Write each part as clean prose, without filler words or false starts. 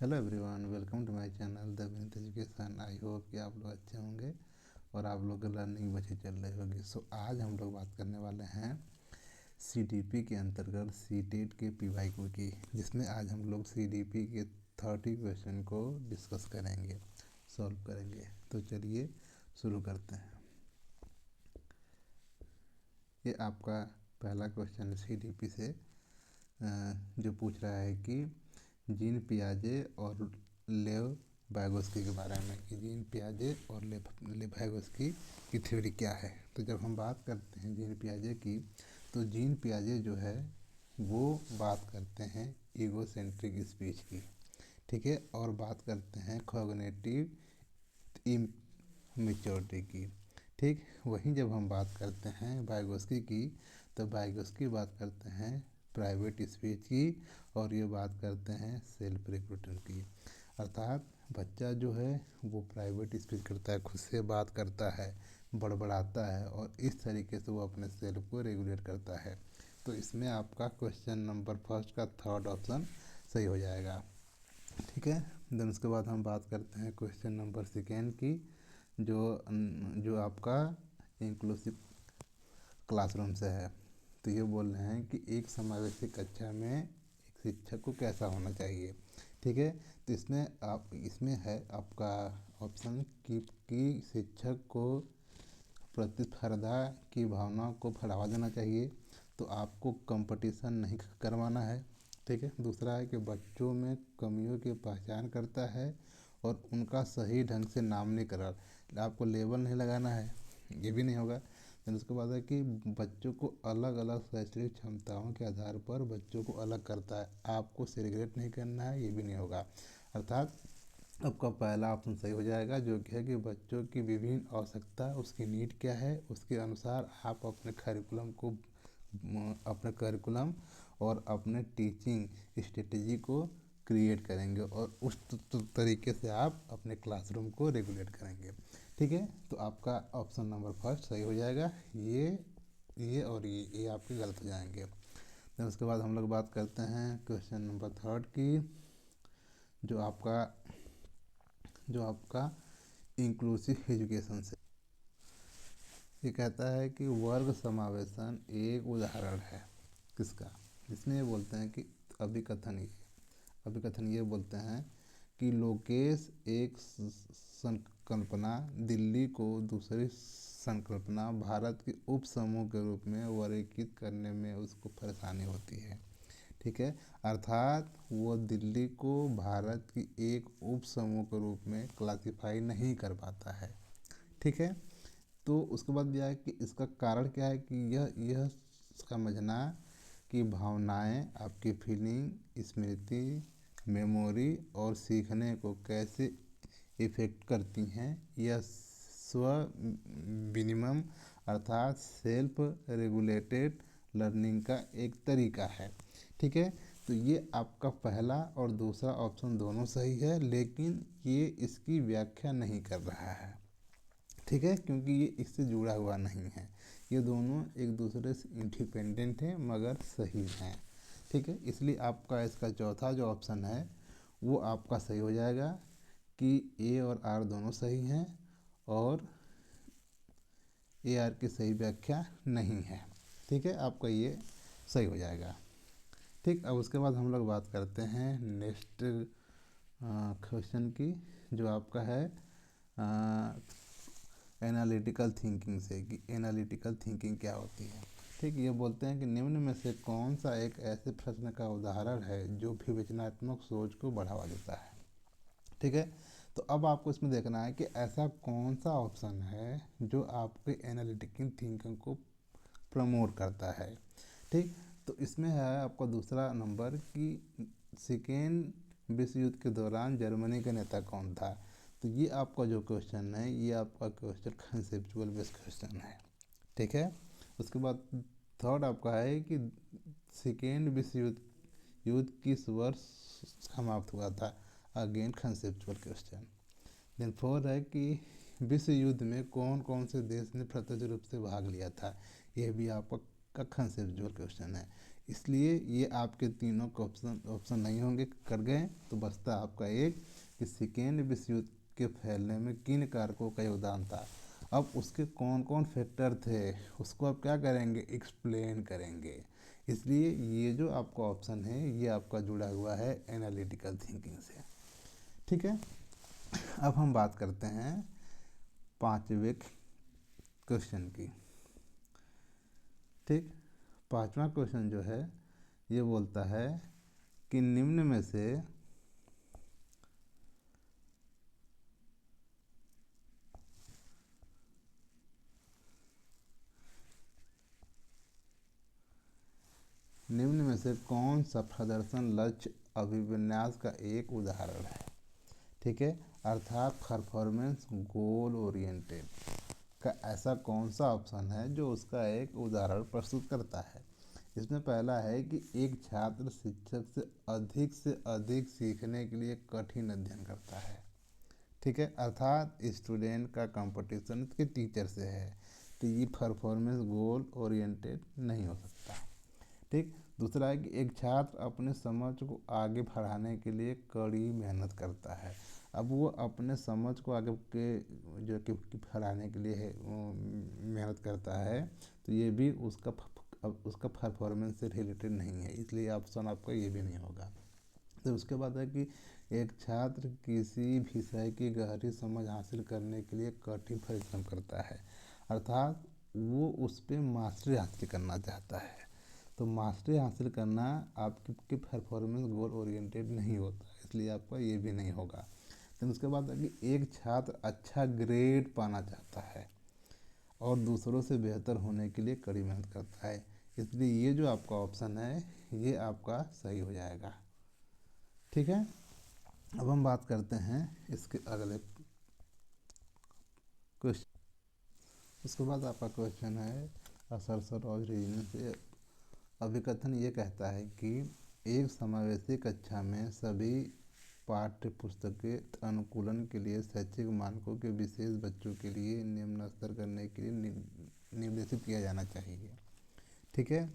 Hello everyone, welcome to my channel the Vineet education. I hope कि आप लोग अच्छे होंगे और आप लोग की लर्निंग अच्छी चल रही होगी। आज हम लोग बात करने वाले हैं सीडीपी के अंतर्गत सीटेट के पीवाईक्यू की, जिसमें आज हम लोग सीडीपी के 30 क्वेश्चन को डिस्कस करेंगे, सॉल्व करेंगे। तो चलिए शुरू करते हैं। ये आपका पहला क्वेश्चन सीडीपी से जो पूछ रहा है कि जीन पियाजे और लेव वाइगोस्की के बारे में, कि जीन पियाजे और लेव वाइगोस्की की थ्योरी क्या है। तो जब हम बात करते हैं जीन पियाजे की, तो जीन पियाजे जो है वो बात करते हैं ईगोसेंट्रिक स्पीच की, ठीक है, और बात करते हैं कॉग्निटिव इमेच्योरिटी की, ठीक। वहीं जब हम बात करते हैं वाइगोस्की की, तो वाइगोस्की बात करते हैं प्राइवेट स्पीच की, और ये बात करते हैं सेल्फ रिक्रूटिंग की। अर्थात बच्चा जो है वो प्राइवेट स्पीच करता है, खुद से बात करता है, बड़बड़ाता है, और इस तरीके से वो अपने सेल्फ को रेगुलेट करता है। तो इसमें आपका क्वेश्चन नंबर फर्स्ट का थर्ड ऑप्शन सही हो जाएगा, ठीक है। देन उसके बाद हम बात करते हैं क्वेश्चन नंबर सेकेंड की, जो जो आपका इंक्लूसिव क्लासरूम से है। तो ये बोल रहे हैं कि एक समावेशी कक्षा में एक शिक्षक को कैसा होना चाहिए, ठीक है। तो इसमें है आपका ऑप्शन कि शिक्षक को प्रतिस्पर्धा की भावना को बढ़ावा देना चाहिए, तो आपको कंपटीशन नहीं करवाना है, ठीक है। दूसरा है कि बच्चों में कमियों की पहचान करता है और उनका सही ढंग से नामकरण, आपको लेबल नहीं लगाना है, ये भी नहीं होगा। फिर उसके बाद है कि बच्चों को अलग अलग शैक्षणिक क्षमताओं के आधार पर बच्चों को अलग करता है, आपको सेग्रीगेट नहीं करना है, ये भी नहीं होगा। अर्थात आपका पहला ऑप्शन सही हो जाएगा, जो कि है कि बच्चों की विभिन्न आवश्यकता, उसकी नीड क्या है, उसके अनुसार आप अपने करिकुलम और अपने टीचिंग स्ट्रेटजी को क्रिएट करेंगे, और उस तरीके से आप अपने क्लासरूम को रेगुलेट करेंगे, ठीक है। तो आपका ऑप्शन नंबर फर्स्ट सही हो जाएगा। ये और ये आपके गलत हो जाएंगे। फिर उसके बाद हम लोग बात करते हैं क्वेश्चन नंबर थर्ड की, जो आपका इंक्लूसिव एजुकेशन से। ये कहता है कि वर्ग समावेशन एक उदाहरण है किसका, जिसमें ये बोलते हैं कि अभिकथन ये बोलते हैं कि लोकेश एक संकल्पना दिल्ली को दूसरी संकल्पना भारत के उप समूह के रूप में वर्गीकृत करने में उसको परेशानी होती है, ठीक है। अर्थात वो दिल्ली को भारत की एक उप समूह के रूप में क्लासिफाई नहीं कर पाता है, ठीक है। तो उसके बाद दिया है कि इसका कारण क्या है, कि यह समझना कि भावनाएं आपकी फीलिंग, स्मृति, मेमोरी और सीखने को कैसे इफेक्ट करती हैं, यह स्व विनिमम अर्थात सेल्फ रेगुलेटेड लर्निंग का एक तरीका है, ठीक है। तो ये आपका पहला और दूसरा ऑप्शन दोनों सही है, लेकिन ये इसकी व्याख्या नहीं कर रहा है, ठीक है, क्योंकि ये इससे जुड़ा हुआ नहीं है। ये दोनों एक दूसरे से इंडिपेंडेंट हैं मगर सही हैं, ठीक है। इसलिए आपका इसका चौथा जो ऑप्शन है वो आपका सही हो जाएगा, कि ए और आर दोनों सही हैं और ए आर की सही व्याख्या नहीं है, ठीक है। आपका ये सही हो जाएगा, ठीक। अब उसके बाद हम लोग बात करते हैं नेक्स्ट क्वेश्चन की, जो आपका है एनालिटिकल थिंकिंग से, कि एनालिटिकल थिंकिंग क्या होती है, ठीक। ये बोलते हैं कि निम्न में से कौन सा एक ऐसे प्रश्न का उदाहरण है जो विवेचनात्मक सोच को बढ़ावा देता है, ठीक है। तो अब आपको इसमें देखना है कि ऐसा कौन सा ऑप्शन है जो आपके एनालिटिकल थिंकिंग को प्रमोट करता है, ठीक। तो इसमें है आपका दूसरा नंबर, कि सेकेंड विश्व युद्ध के दौरान जर्मनी का नेता कौन था। तो ये आपका जो क्वेश्चन है, ये आपका क्वेश्चन कंसेप्चुअल बेस्ड क्वेश्चन है, ठीक है। उसके बाद थर्ड आपका है कि सेकेंड विश्व युद्ध किस वर्ष समाप्त हुआ था, again conceptual question. Then four है कि विश्व युद्ध में कौन कौन से देश ने प्रत्यक्ष रूप से भाग लिया था, यह भी आपका कंसेप्चुअल क्वेश्चन है। इसलिए ये आपके तीनों का ऑप्शन नहीं होंगे, कर गए तो बचता आपका एक कि सेकेंड विश्व युद्ध के फैलने में किन कारकों का योगदान था। अब उसके कौन कौन फैक्टर थे उसको आप क्या करेंगे, एक्सप्लेन करेंगे। इसलिए ये जो आपका ऑप्शन है ये आपका जुड़ा हुआ है एनालिटिकल थिंकिंग से। ठीक है, अब हम बात करते हैं पांचवें क्वेश्चन की। ठीक, पांचवा क्वेश्चन जो है ये बोलता है कि निम्न में से कौन सा प्रदर्शन लक्ष्य अभिविन्यास का एक उदाहरण है। ठीक है, अर्थात परफॉर्मेंस गोल ओरिएंटेड का ऐसा कौन सा ऑप्शन है जो उसका एक उदाहरण प्रस्तुत करता है। इसमें पहला है कि एक छात्र शिक्षक से अधिक सीखने के लिए कठिन अध्ययन करता है। ठीक है, अर्थात स्टूडेंट का कंपटीशन उसके टीचर से है, तो ये परफॉर्मेंस गोल ओरिएंटेड नहीं हो सकता। ठीक, दूसरा है कि एक छात्र अपने समझ को आगे बढ़ाने के लिए कड़ी मेहनत करता है। अब वो अपने समझ को आगे के जो कि बढ़ाने के लिए है मेहनत करता है, तो ये भी उसका परफॉर्मेंस से रिलेटेड नहीं है, इसलिए ऑप्शन आपका ये भी नहीं होगा। तो उसके बाद है कि एक छात्र किसी विषय की गहरी समझ हासिल करने के लिए कठिन परिश्रम करता है, अर्थात वो उस पर मास्टरी हासिल करना चाहता है। तो मास्टरी हासिल करना आपकी परफॉर्मेंस गोल ओरिएंटेड नहीं होता, इसलिए आपका ये भी नहीं होगा। तो उसके बाद है कि एक छात्र अच्छा ग्रेड पाना चाहता है और दूसरों से बेहतर होने के लिए कड़ी मेहनत करता है, इसलिए ये जो आपका ऑप्शन है ये आपका सही हो जाएगा। ठीक है, अब हम बात करते हैं इसके अगले क्वेश्चन। उसके बाद आपका क्वेश्चन है असरसर और रीजनिंग से। अभिकथन ये कहता है कि एक समावेशी कक्षा में सभी पाठ्य पुस्तकें अनुकूलन के लिए शैक्षिक मानकों के विशेष बच्चों के लिए निम्न स्तर करने के लिए निर्देशित किया जाना चाहिए। ठीक है,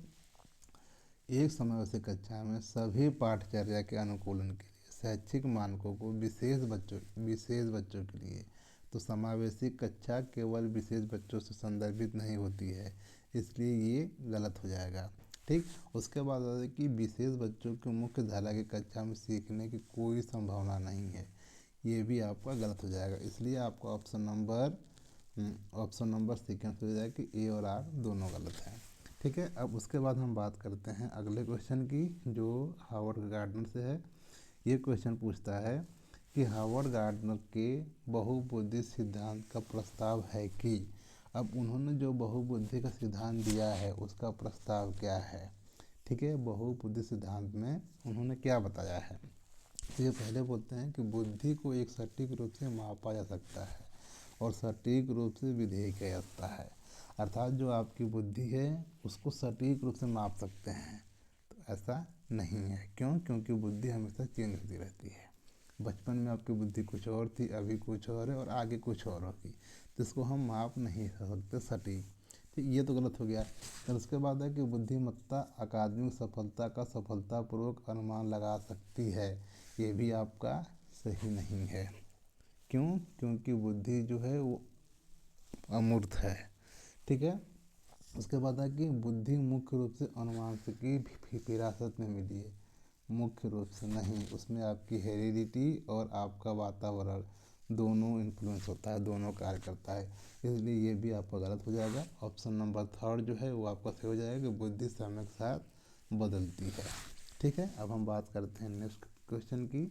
एक समावेशी कक्षा में सभी पाठ्यचर्या के अनुकूलन के लिए शैक्षिक मानकों को विशेष बच्चों के लिए, तो समावेशी कक्षा केवल विशेष बच्चों से संदर्भित नहीं होती है, इसलिए ये गलत हो जाएगा। ठीक, उसके बाद है कि विशेष बच्चों की मुख्य धारा की कक्षा में सीखने की कोई संभावना नहीं है, ये भी आपका गलत हो जाएगा, इसलिए आपका ऑप्शन नंबर सीक्वेंस हो जाएगा कि ए और आर दोनों गलत हैं। ठीक है, अब उसके बाद हम बात करते हैं अगले क्वेश्चन की जो हावर्ड गार्डनर से है। ये क्वेश्चन पूछता है कि हावर्ड गार्डनर के बहुबुद्धि सिद्धांत का प्रस्ताव है कि, अब उन्होंने जो बहुबुद्धि का सिद्धांत दिया है उसका प्रस्ताव क्या है। ठीक है, बहुबुद्धि सिद्धांत में उन्होंने क्या बताया है। तो ये पहले बोलते हैं कि बुद्धि को एक सटीक रूप से मापा जा सकता है और सटीक रूप से विधेय किया जाता है, अर्थात जो आपकी बुद्धि है उसको सटीक रूप से माप सकते हैं। तो ऐसा नहीं है, क्यों? क्योंकि बुद्धि हमेशा चेंज होती रहती है। बचपन में आपकी बुद्धि कुछ और थी, अभी कुछ और है और आगे कुछ और होगी, तो इसको हम माप नहीं कर सकते सटीक। तो ये तो गलत हो गया। फिर उसके बाद है कि बुद्धिमत्ता अकादमिक सफलता का सफलतापूर्वक अनुमान लगा सकती है, ये भी आपका सही नहीं है। क्यों? क्योंकि बुद्धि जो है वो अमूर्त है। ठीक है, उसके बाद है कि बुद्धि मुख्य रूप से अनुवांशिकी विरासत में मिली है, मुख्य रूप से नहीं, उसमें आपकी हेरिडिटी और आपका वातावरण दोनों इन्फ्लुएंस होता है, दोनों कार्य करता है, इसलिए ये भी आपका गलत हो जाएगा। ऑप्शन नंबर थर्ड जो है वो आपका सही हो जाएगा कि बुद्धि समय के साथ बदलती है। ठीक है, अब हम बात करते हैं नेक्स्ट क्वेश्चन की।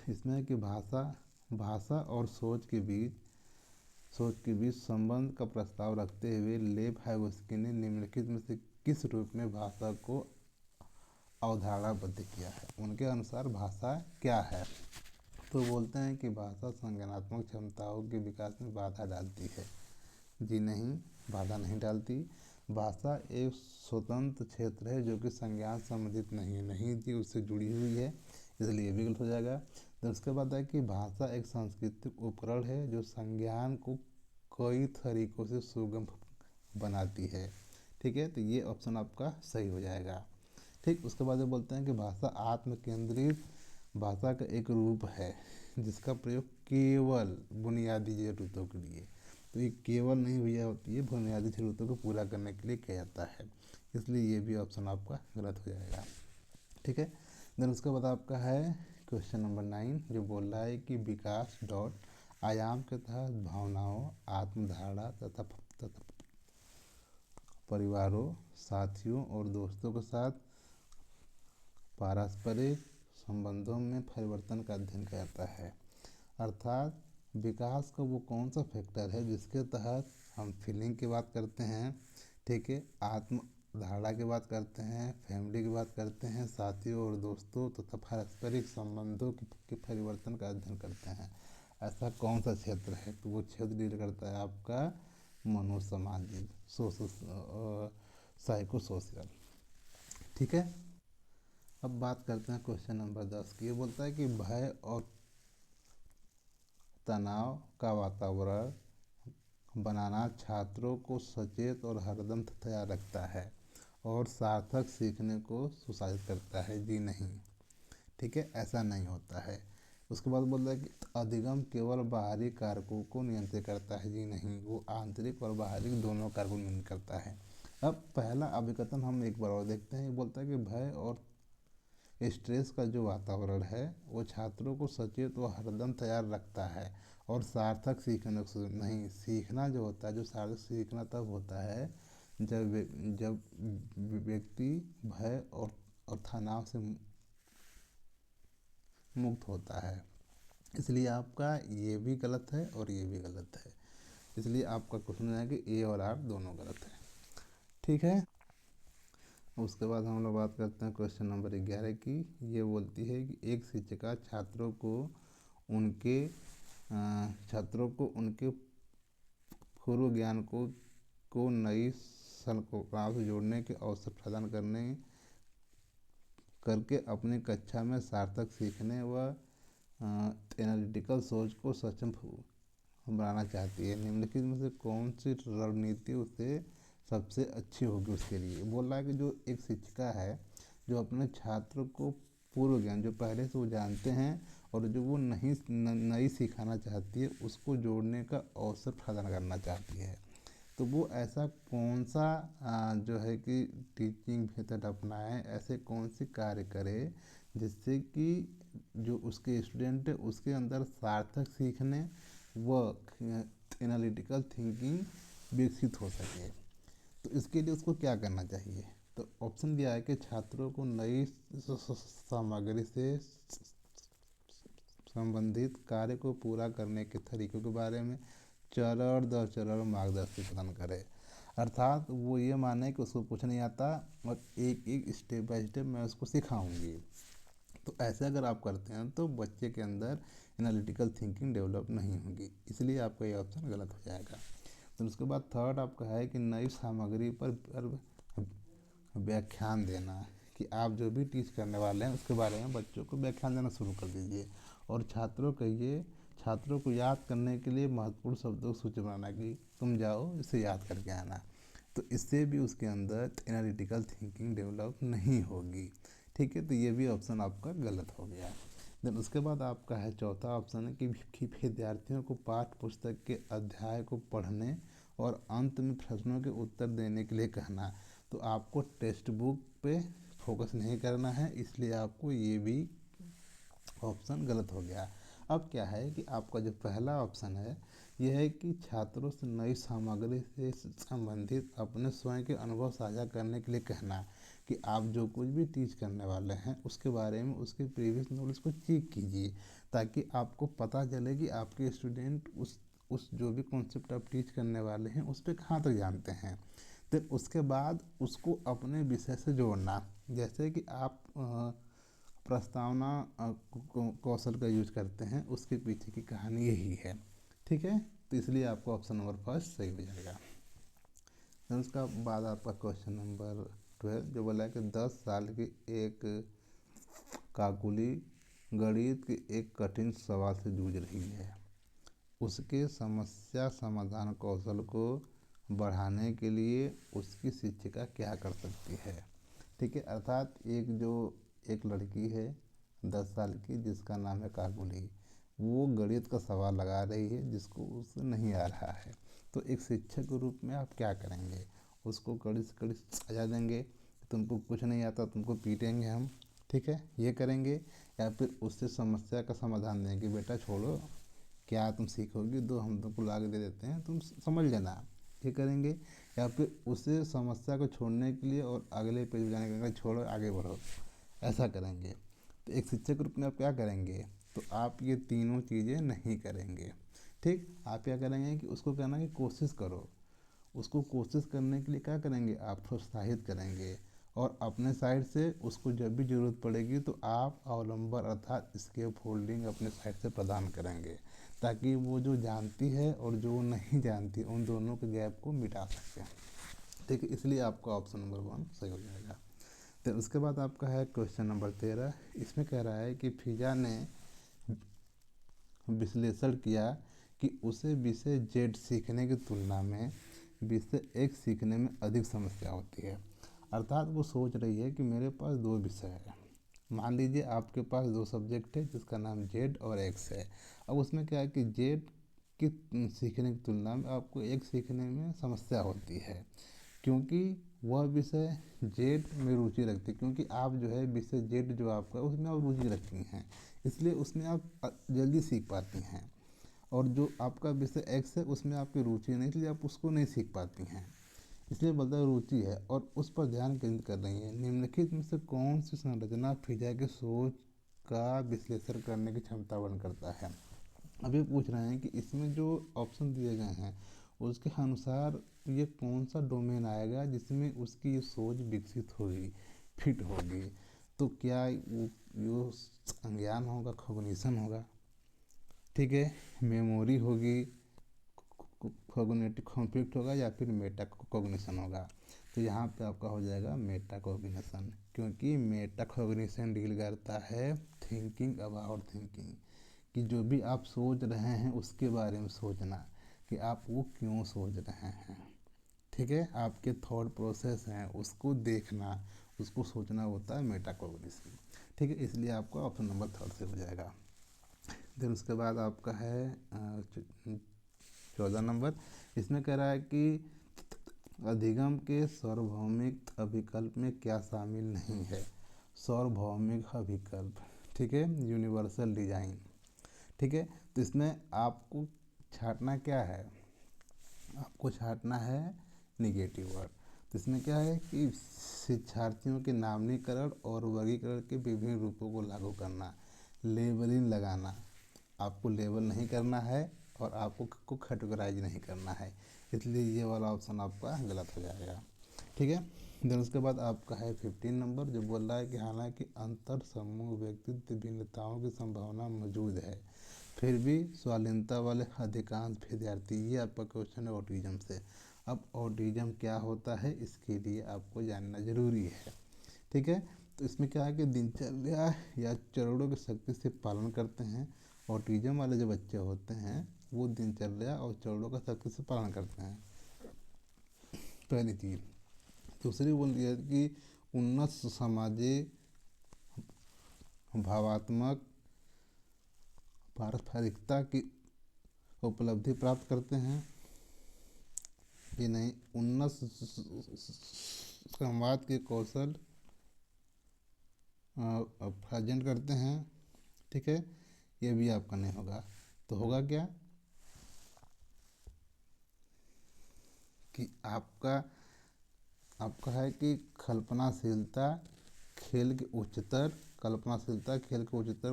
इसमें है कि भाषा और सोच के बीच संबंध का प्रस्ताव रखते हुए लेव हाइगोस्की ने निम्नलिखित में से किस रूप में भाषा को अवधारणाबद्ध किया है। उनके अनुसार भाषा क्या है। तो बोलते हैं कि भाषा संज्ञानात्मक क्षमताओं के विकास में बाधा डालती है। जी नहीं, बाधा नहीं डालती। भाषा एक स्वतंत्र क्षेत्र है जो कि संज्ञान संबंधित नहीं जी, उससे जुड़ी हुई है, इसलिए भी गलत हो जाएगा। तो उसके बाद है कि भाषा एक सांस्कृतिक उपकरण है जो संज्ञान को कई तरीकों से सुगम बनाती है। ठीक है, तो ये ऑप्शन आपका सही हो जाएगा। ठीक, उसके बाद वो बोलते हैं कि भाषा आत्म केंद्रित भाषा का एक रूप है जिसका प्रयोग केवल बुनियादी ज़रूरतों के लिए, तो ये केवल नहीं हुई होती है, बुनियादी ज़रूरतों को पूरा करने के लिए किया जाता है, इसलिए ये भी ऑप्शन आपका गलत हो जाएगा। ठीक है, देन उसके बाद आपका है क्वेश्चन नंबर 9 जो बोल रहा है कि विकास डॉट आयाम के तहत भावनाओं, आत्मधारणा तथा परिवारों, साथियों और दोस्तों के साथ पारस्परिक संबंधों में परिवर्तन का अध्ययन किया जाता है। अर्थात विकास का वो कौन सा फैक्टर है जिसके तहत हम फीलिंग की बात करते हैं, ठीक है, आत्मधारणा की बात करते हैं, फैमिली की बात करते हैं, साथियों और दोस्तों तथा पारस्परिक संबंधों के परिवर्तन का अध्ययन करते हैं। ऐसा कौन सा क्षेत्र है, तो वो क्षेत्र डील करता है आपका मनोसामाजिक, साइको सोशल। ठीक है, अब बात करते हैं क्वेश्चन नंबर 10 की। ये बोलता है कि भय और तनाव का वातावरण बनाना छात्रों को सचेत और हरदम तैयार रखता है और सार्थक सीखने को सुशासित करता है। जी नहीं, ठीक है, ऐसा नहीं होता है। उसके बाद बोल रहा है कि अधिगम केवल बाहरी कारकों को नियंत्रित करता है। जी नहीं, वो आंतरिक और बाहरी दोनों कारकों को नियंत्रित करता है। अब पहला अभिकथन हम एक बार और देखते हैं। ये बोलता है कि भय और स्ट्रेस का जो वातावरण है वो छात्रों को सचेत व हरदम तैयार रखता है और सार्थक सीखने को नहीं, सीखना जो होता है, जो सार्थक सीखना तब होता है जब व्यक्ति भय और तनाव से मुक्त होता है। इसलिए आपका ये भी गलत है और ये भी गलत है, इसलिए आपका क्वेश्चन है कि ए और आर दोनों गलत है। ठीक है, उसके बाद हम लोग बात करते हैं क्वेश्चन नंबर 11 की। ये बोलती है कि एक शिक्षिका छात्रों को उनके पूर्व ज्ञान को नई संकल्पनाओं से जोड़ने के अवसर प्रदान करके अपनी कक्षा में सार्थक सीखने व एनालिटिकल सोच को सक्षम बनाना चाहती है। निम्नलिखित में से कौन सी रणनीति उसे सबसे अच्छी होगी उसके लिए। बोल रहा है कि जो एक शिक्षिका है जो अपने छात्र को पूर्व ज्ञान जो पहले से वो जानते हैं और जो वो नई सिखाना चाहती है उसको जोड़ने का अवसर प्रदान करना चाहती है, तो वो ऐसा कौन सा जो है कि टीचिंग मेथड अपनाए, ऐसे कौन से कार्य करे जिससे कि जो उसके स्टूडेंट है उसके अंदर सार्थक सीखने व एनालिटिकल थिंकिंग विकसित हो सके। तो इसके लिए उसको क्या करना चाहिए, तो ऑप्शन दिया है कि छात्रों को नई सामग्री से संबंधित कार्य को पूरा करने के तरीकों के बारे में चरण दर चरण मार्गदर्शन प्रदान करे। अर्थात वो ये माने कि उसको कुछ नहीं आता और एक एक स्टेप बाय स्टेप मैं उसको सिखाऊंगी। तो ऐसे अगर आप करते हैं तो बच्चे के अंदर एनालिटिकल थिंकिंग डेवलप नहीं होगी, इसलिए आपका ये ऑप्शन गलत हो जाएगा। तो उसके बाद थर्ड आपका है कि नई सामग्री पर व्याख्यान देना, कि आप जो भी टीच करने वाले हैं उसके बारे में बच्चों को व्याख्यान देना शुरू कर दीजिए और छात्रों को याद करने के लिए महत्वपूर्ण शब्दों की सूची बनाना कि तुम जाओ इसे याद करके आना। तो इससे भी उसके अंदर एनालिटिकल थिंकिंग डेवलप नहीं होगी। ठीक है, तो ये भी ऑप्शन आपका गलत हो गया। देन उसके बाद आपका है चौथा ऑप्शन है कि विद्यार्थियों को पाठ्य पुस्तक के अध्याय को पढ़ने और अंत में प्रश्नों के उत्तर देने के लिए कहना। तो आपको टेक्स्ट बुक पे फोकस नहीं करना है, इसलिए आपको ये भी ऑप्शन गलत हो गया। अब क्या है कि आपका जो पहला ऑप्शन है यह है कि छात्रों से नई सामग्री से संबंधित अपने स्वयं के अनुभव साझा करने के लिए कहना, कि आप जो कुछ भी टीच करने वाले हैं उसके बारे में उसके प्रीवियस नॉलेज को चेक कीजिए ताकि आपको पता चले कि आपके स्टूडेंट उस जो भी कॉन्सेप्ट आप टीच करने वाले हैं उस पर कहाँ तक जानते हैं। तो उसके बाद उसको अपने विषय से जोड़ना, जैसे कि आप प्रस्तावना कौशल का यूज करते हैं, उसके पीछे की कहानी यही है। ठीक है, तो इसलिए आपको ऑप्शन नंबर फर्स्ट सही हो जाएगा। फिर उसका बाद आपका क्वेश्चन नंबर 12 जो बोला है कि 10 साल की एक काकुली गणित के एक कठिन सवाल से जूझ रही है, उसके समस्या समाधान कौशल को बढ़ाने के लिए उसकी शिक्षिका क्या कर सकती है। ठीक है, अर्थात एक लड़की है 10 साल की जिसका नाम है काकुली, वो गणित का सवाल लगा रही है जिसको उसे नहीं आ रहा है। तो एक शिक्षक के रूप में आप क्या करेंगे, उसको कड़ी से कड़ी सजा देंगे, तुमको कुछ नहीं आता तुमको पीटेंगे हम, ठीक है, ये करेंगे। या फिर उससे समस्या का समाधान देंगे, बेटा छोड़ो क्या तुम सीखोगी, दो हम तुमको ला के दे देते हैं तुम समझ लेना, ये करेंगे। या फिर उसे समस्या को छोड़ने के लिए और अगले पेज पे जाने के लिए छोड़ो आगे बढ़ो, ऐसा करेंगे। तो एक शिक्षक के रूप में आप क्या करेंगे, तो आप ये तीनों चीज़ें नहीं करेंगे। ठीक, आप क्या करेंगे कि उसको कहना कि कोशिश करो, उसको कोशिश करने के लिए क्या करेंगे, आप प्रोत्साहित करेंगे। और अपने साइड से उसको जब भी ज़रूरत पड़ेगी तो आप अवलंबर अर्थात स्केप फोल्डिंग अपने साइड से प्रदान करेंगे, ताकि वो जो जानती है और जो नहीं जानती उन दोनों के गैप को मिटा सके। ठीक है, इसलिए आपका ऑप्शन नंबर 1 सही हो जाएगा। तो उसके बाद आपका है क्वेश्चन नंबर 13। इसमें कह रहा है कि फिजा ने विश्लेषण किया कि उसे विषय जेड सीखने की तुलना में विषय एक सीखने में अधिक समस्या होती है। अर्थात वो सोच रही है कि मेरे पास दो विषय है, मान लीजिए आपके पास दो सब्जेक्ट है जिसका नाम जेड और एक्स है। अब उसमें क्या है कि जेड की सीखने की तुलना में आपको एक सीखने में समस्या होती है, क्योंकि वह विषय जेड में रुचि रखती है, क्योंकि आप जो है विषय जेड जो आपका उसमें आप रुचि रखती हैं, इसलिए उसमें आप जल्दी सीख पाती हैं। और जो आपका विषय एक्स है उसमें आपकी रुचि नहीं, इसलिए आप उसको नहीं सीख पाती हैं। इसलिए बदल रुचि है और उस पर ध्यान केंद्रित कर रही है। निम्नलिखित में से कौन सी संरचना फिजा की सोच का विश्लेषण करने की क्षमता वर्णन करता है। अभी पूछ रहे हैं कि इसमें जो ऑप्शन दिए गए हैं उसके अनुसार ये कौन सा डोमेन आएगा जिसमें उसकी ये सोच विकसित होगी, फिट होगी। तो क्या वो संज्ञान होगा, कॉग्निशन होगा, ठीक है, मेमोरी होगी, कॉग्निटिव कॉन्फ्लिक्ट होगा, या फिर मेटा कॉग्निशन होगा। तो यहाँ पे आपका हो जाएगा मेटा कॉग्निशन, क्योंकि मेटा कॉग्निशन डील करता है थिंकिंग अबाउट थिंकिंग, कि जो भी आप सोच रहे हैं उसके बारे में सोचना, कि आप वो क्यों सोच रहे हैं। ठीक है, आपके थॉट प्रोसेस हैं उसको देखना, उसको सोचना होता है मेटा कॉग्निशन। ठीक है, इसलिए आपका ऑप्शन नंबर 3 से हो जाएगा। फिर उसके बाद आपका है 14 नंबर। इसमें कह रहा है कि अधिगम के सार्वभौमिक अभिकल्प में क्या शामिल नहीं है। सार्वभौमिक अभिकल्प, ठीक है, यूनिवर्सल डिजाइन। ठीक है, तो इसमें आपको छांटना क्या है, आपको छांटना है निगेटिव वर्ड। तो इसमें क्या है कि शिक्षार्थियों के नामनीकरण और वर्गीकरण के विभिन्न रूपों को लागू करना, लेबलिंग लगाना, आपको लेबल नहीं करना है और आपको कैटेगराइज नहीं करना है, इसलिए ये वाला ऑप्शन आपका गलत हो जाएगा। ठीक है, देन उसके बाद आपका है 15 नंबर, जो बोल रहा है कि हालांकि अंतर समूह व्यक्तित्व भिन्नताओं की संभावना मौजूद है, फिर भी स्वाधीनता वाले अधिकांश विद्यार्थी, ये आपका क्वेश्चन है ऑटिज्म से। अब ऑटिज्म क्या होता है इसके लिए आपको जानना जरूरी है। ठीक है, तो इसमें क्या है कि दिनचर्या या चरणों की सख्ती से पालन करते हैं। ऑटिज्म वाले जो बच्चे होते हैं वो दिनचर्या और चरणों का सख्ती से पालन करते हैं, पहली चीज़। दूसरी बोल रही है कि उन्नत सामाजिक भावात्मक पारस्परिकता की उपलब्धि प्राप्त करते हैं। ये नहीं, उन्नत संवाद के कौशल प्रेजेंट करते हैं। ठीक है, ये भी आपका नहीं होगा। तो होगा क्या कि आपका है कि कल्पनाशीलता खेल के उच्चतर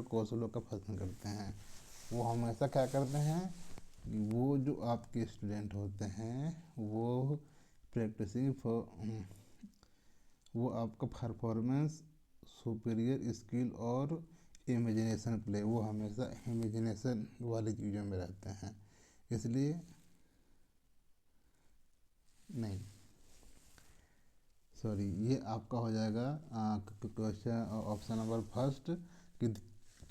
कौशलों का प्रदर्शन करते हैं। वो हमेशा क्या करते हैं, वो जो आपके स्टूडेंट होते हैं वो प्रैक्टिसिंग वो आपका परफॉर्मेंस, सुपीरियर स्किल और इमेजिनेशन प्ले, वो हमेशा इमेजिनेशन वाली चीज़ों में रहते हैं, इसलिए नहीं, सॉरी, ये आपका हो जाएगा क्वेश्चन ऑप्शन नंबर फर्स्ट, कि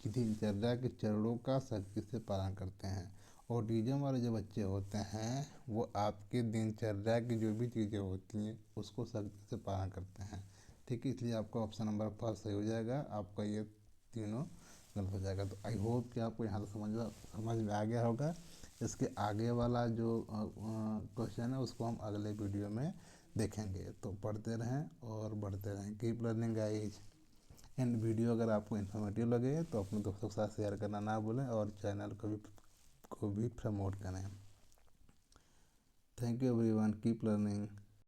दिनचर्या के चरणों का सख्ती से पालन करते हैं। ऑटिज़म वाले जो बच्चे होते हैं वो आपके दिनचर्या की जो भी चीज़ें होती हैं उसको सख्ती से पालन करते हैं। ठीक है, इसलिए आपका ऑप्शन नंबर फर्स्ट सही हो जाएगा, आपका ये तीनों गलत हो जाएगा। तो आई होप कि आपको यहाँ से समझ में आ गया होगा। इसके आगे वाला जो क्वेश्चन है उसको हम अगले वीडियो में देखेंगे। तो पढ़ते रहें और बढ़ते रहें। Keep learning guys. And video अगर आपको इन्फॉर्मेटिव लगे तो अपने दोस्तों के साथ शेयर करना ना भूलें और चैनल को भी प्रमोट करें। Thank you everyone, keep learning.